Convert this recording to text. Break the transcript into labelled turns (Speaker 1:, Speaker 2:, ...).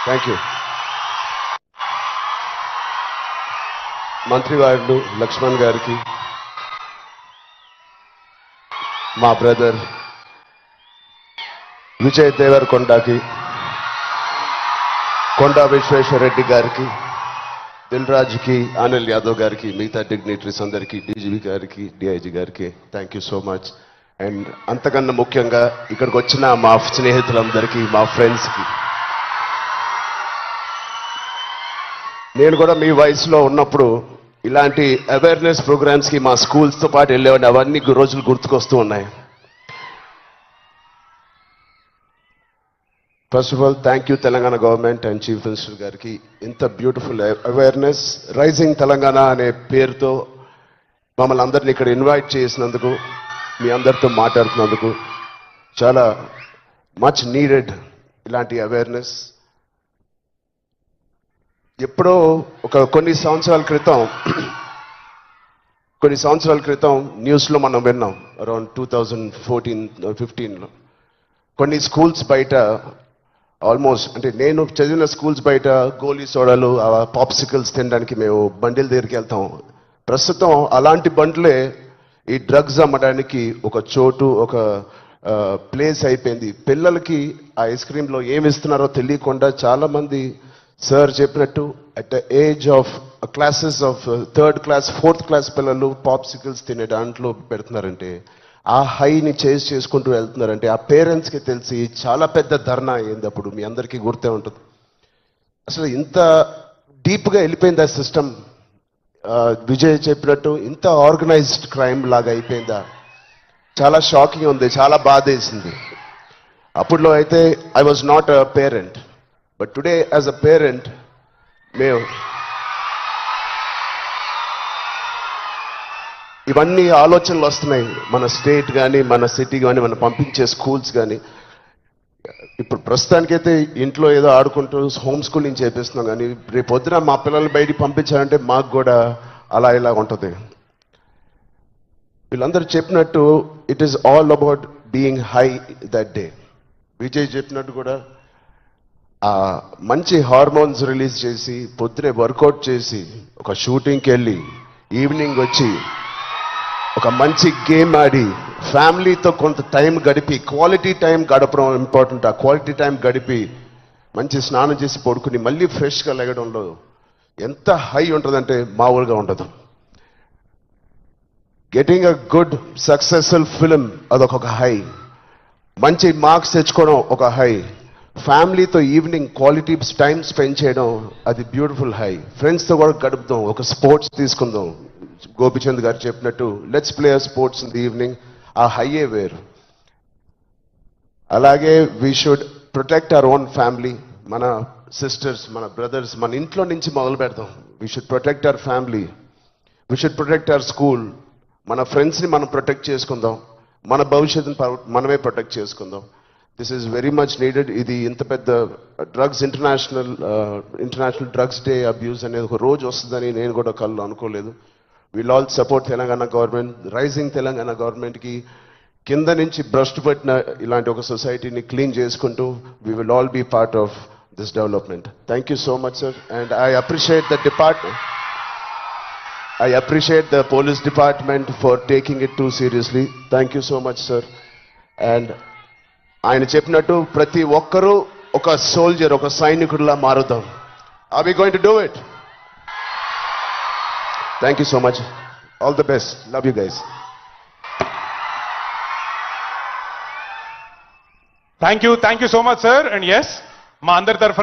Speaker 1: Thank you. మంత్రివారులు Laxman గారికి, మా brother Vijay దేవరకొండకి, కొండా విశ్వేశ్వరరెడ్డి గారికి, దిల్ రాజుకి, అనిల్ యాదవ్ గారికి, మిగతా డిగ్నిటరీస్ అందరికీ, డీజీపీ గారికి, డిఐజీ గారికి thank you so much. And అంతకన్నా ముఖ్యంగా ఇక్కడికి వచ్చిన మా స్నేహితులందరికీ, మా ఫ్రెండ్స్కి, నేను కూడా మీ వయసులో ఉన్నప్పుడు ఇలాంటి అవేర్నెస్ ప్రోగ్రామ్స్కి మా స్కూల్స్తో పాటు వెళ్ళేవాడిని. అవన్నీ రోజులు గుర్తుకొస్తూ ఉన్నాయి. First of all thank you Telangana government and chief minister గారికి. ఇంత బ్యూటిఫుల్ అవేర్నెస్ రైజింగ్ తెలంగాణ అనే పేరుతో మమ్మల్ని అందరినీ ఇక్కడ ఇన్వైట్ చేసినందుకు, మీ అందరితో మాట్లాడుతున్నందుకు చాలా మచ్ నీడెడ్ ఇలాంటి అవేర్నెస్. ఎప్పుడో కొన్ని సంవత్సరాల క్రితం న్యూస్లో మనం విన్నాం, అరౌండ్ 2014-15లో కొన్ని స్కూల్స్ బయట ఆల్మోస్ట్, అంటే నేను చదివిన స్కూల్స్ బయట గోలీ సోడాలు, పాప్సికల్స్ తినడానికి మేము బండిల దగ్గరికి వెళ్తాం. ప్రస్తుతం అలాంటి బండ్లే ఈ డ్రగ్స్ అమ్మడానికి ఒక చోటు, ఒక ప్లేస్ అయిపోయింది. పిల్లలకి ఆ ఐస్ క్రీమ్లో ఏమి ఇస్తున్నారో తెలియకుండా చాలామంది సార్ చెప్పినట్టు at the age of classes of 3rd class 4th class పిల్లలు పాప్సికల్స్ తినే దాంట్లో పెడుతున్నారంటే, ఆ హైని చేసుకుంటూ వెళ్తున్నారంటే ఆ పేరెంట్స్కి తెలిసి చాలా పెద్ద ధర్నా అయింది. అప్పుడు మీ అందరికీ గుర్తే ఉంటుంది. అసలు ఇంత డీప్గా వెళ్ళిపోయింది ఆ సిస్టమ్. విజయ్ చెప్పినట్టు ఇంత ఆర్గనైజ్డ్ క్రైమ్ లాగా అయిపోయిందా? చాలా షాకింగ్ ఉంది, చాలా బాధ వేసింది. అప్పుడులో అయితే I was not a parent, but today as a parent మేము ఇవన్నీ ఆలోచనలు వస్తున్నాయి. మన స్టేట్ కానీ, మన సిటీ కానీ, మనం పంపించే స్కూల్స్ కానీ. ఇప్పుడు ప్రస్తుతానికైతే ఇంట్లో ఏదో ఆడుకుంటూ హోమ్ స్కూలింగ్ చేపిస్తున్నాం, కానీ రేపు పొద్దున మా పిల్లల్ని బయటికి పంపించాలంటే మాకు కూడా అలా ఇలా ఉంటుంది. వీళ్ళందరూ చెప్పినట్టు it is all about being high that day. Vijay చెప్పినట్టు కూడా మంచి హార్మోన్స్ రిలీజ్ చేసి, పొద్దునే వర్కౌట్ చేసి, ఒక షూటింగ్కి వెళ్ళి ఈవినింగ్ వచ్చి ఒక మంచి గేమ్ ఆడి, ఫ్యామిలీతో కొంత టైం గడిపి, క్వాలిటీ టైం గడపడం ఇంపార్టెంట్. ఆ క్వాలిటీ టైం గడిపి మంచి స్నానం చేసి పడుకుని మళ్ళీ ఫ్రెష్గా లెగడంలో ఎంత హై ఉంటుందంటే మామూలుగా ఉండదు. Getting a good successful film అదొక హై, మంచి మార్క్స్ తెచ్చుకోవడం ఒక హై, ఫ్యామిలీతో ఈవినింగ్ క్వాలిటీ టైం స్పెండ్ చేయడం అది బ్యూటిఫుల్ హై, ఫ్రెండ్స్తో కూడా గడుపుదాం, ఒక స్పోర్ట్స్ తీసుకుందాం. గోపిచంద్ గారు చెప్పినట్టు let's play sports in the evening, ఆ హైయే వేరు. అలాగే we should protect our own family, మన సిస్టర్స్, మన బ్రదర్స్, మన ఇంట్లో నుంచి మొదలు పెడదాం. We should protect our family, we should protect our school, మన ఫ్రెండ్స్ని మనం ప్రొటెక్ట్ చేసుకుందాం, మన భవిష్యత్తుని మనమే ప్రొటెక్ట్ చేసుకుందాం. This is very much needed. ఇది ఇంత పెద్ద drugs international drugs day abuse అనేది ఒక రోజు వస్తుందని నేను కూడా కళ్ళు అనుకోలేదు. Will all support Telangana government, rising Telangana గవర్నమెంట్కి కింద నుంచి భ్రష్టు పట్టిన ఇలాంటి ఒక సొసైటీని క్లీన్ చేసుకుంటూ we will all be part of this development. Thank you so much sir. And I appreciate the police department for taking it too seriously. Thank you so much sir. And ఆయన చెప్పినట్టు ప్రతి ఒక్కరూ ఒక soldier, ఒక సైనికుడిలా మారుదాం. Are we going to do it? Thank you so much. All the best. Love you guys.
Speaker 2: Thank you so much sir. And yes, మా అందరి తరఫున